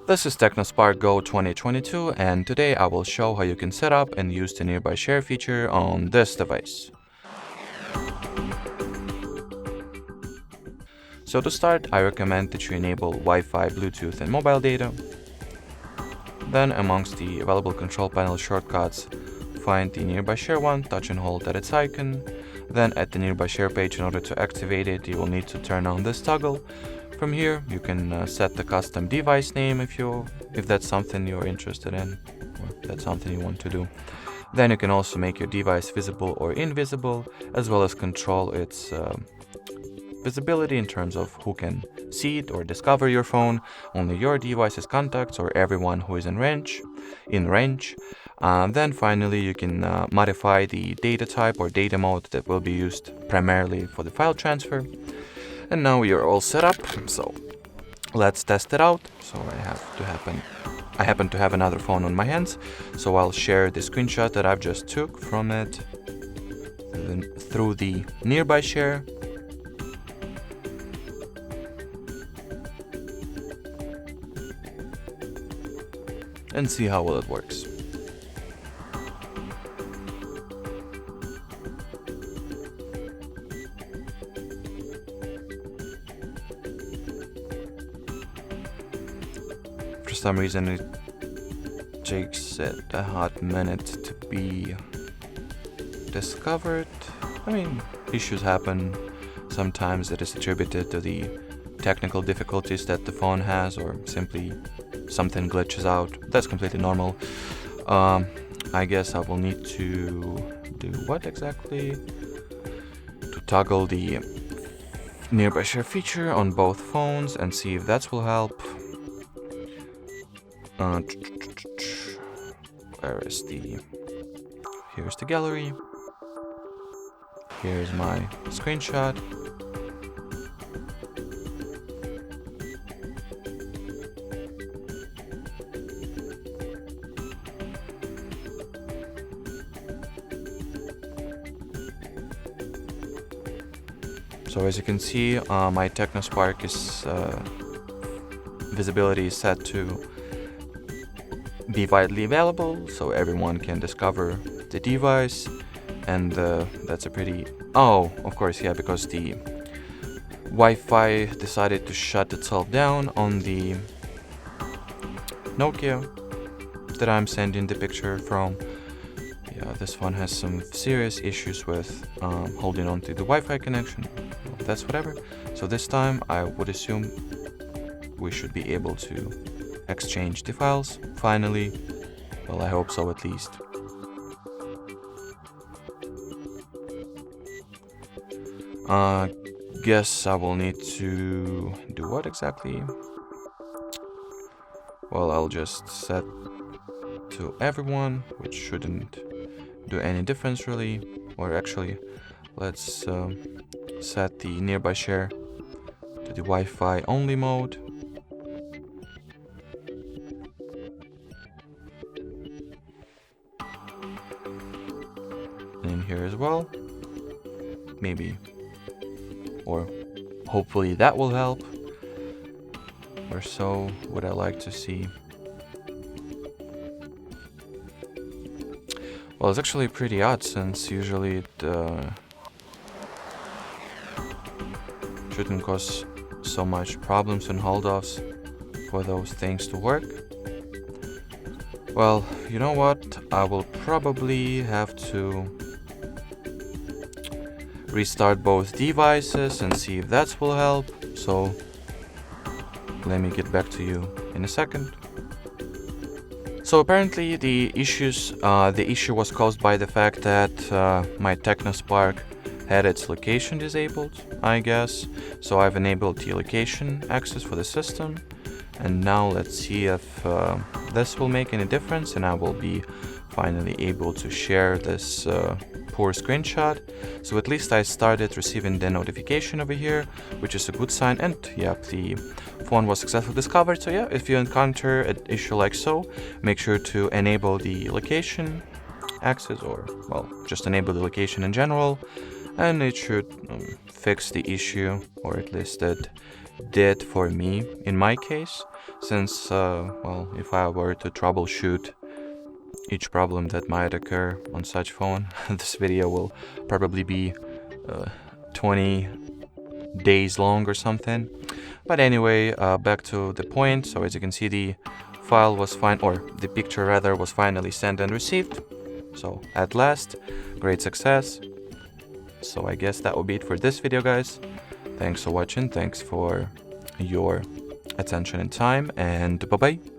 This is TechnoSpark Go 2022, and today I will show how you can set up and use the nearby share feature on this device. So to start, I recommend that you enable Wi-Fi, Bluetooth and mobile data. Then amongst the available control panel shortcuts, find the nearby share one, touch and hold at its icon. Then at the nearby share page, in order to activate it, you will need to turn on this toggle. From here, you can set the custom device name if that's something you're interested in, or that's something you want to do. Then you can also make your device visible or invisible, as well as control its visibility in terms of who can see it or discover your phone, only your device's contacts or everyone who is in range. Then finally you can modify the data type or data mode that will be used primarily for the file transfer. And now we are all set up, so let's test it out. So I happen to have another phone on my hands, so I'll share the screenshot that I've just took from it through the nearby share. And see how well it works. For some reason it takes it a hot minute to be discovered. I mean, issues happen. Sometimes it is attributed to the technical difficulties that the phone has, or simply something glitches out. That's completely normal. I guess I will need to do what exactly? To toggle the nearby share feature on both phones and see if that will help. Here's the gallery. Here's my screenshot. So as you can see, my TechnoSpark is visibility is set to be widely available, so everyone can discover the device, and that's a pretty... Oh, of course, yeah, because the Wi-Fi decided to shut itself down on the Nokia that I'm sending the picture from. Yeah, this one has some serious issues with holding on to the Wi-Fi connection. Well, that's whatever. So this time I would assume we should be able to exchange the files finally. Well, I hope so at least. Guess I will need to do what exactly? Well, I'll just set to everyone, which shouldn't do any difference really. Or actually, let's set the nearby share to the Wi-Fi only mode. And in here as well. Maybe, or hopefully that will help, or so would I like to see. Well, it's actually pretty odd, since usually it shouldn't cause so much problems and hold-offs for those things to work. Well, you know what? I will probably have to restart both devices and see if that will help. So let me get back to you in a second. So apparently the issue was caused by the fact that my TechnoSpark had its location disabled, I guess. So I've enabled the location access for the system, and now let's see if this will make any difference, and I will be finally able to share this poor screenshot. So at least I started receiving the notification over here, which is a good sign. And yeah, the phone was successfully discovered. So yeah, if you encounter an issue like so, make sure to enable the location access, or well, just enable the location in general, and it should fix the issue, or at least it did for me in my case. since, well, if I were to troubleshoot each problem that might occur on such phone, this video will probably be 20 days long or something. But anyway, back to the point. So as you can see, the file was the picture rather was finally sent and received. So at last, great success. So I guess that will be it for this video, guys. Thanks for watching. Thanks for your attention and time, and bye bye.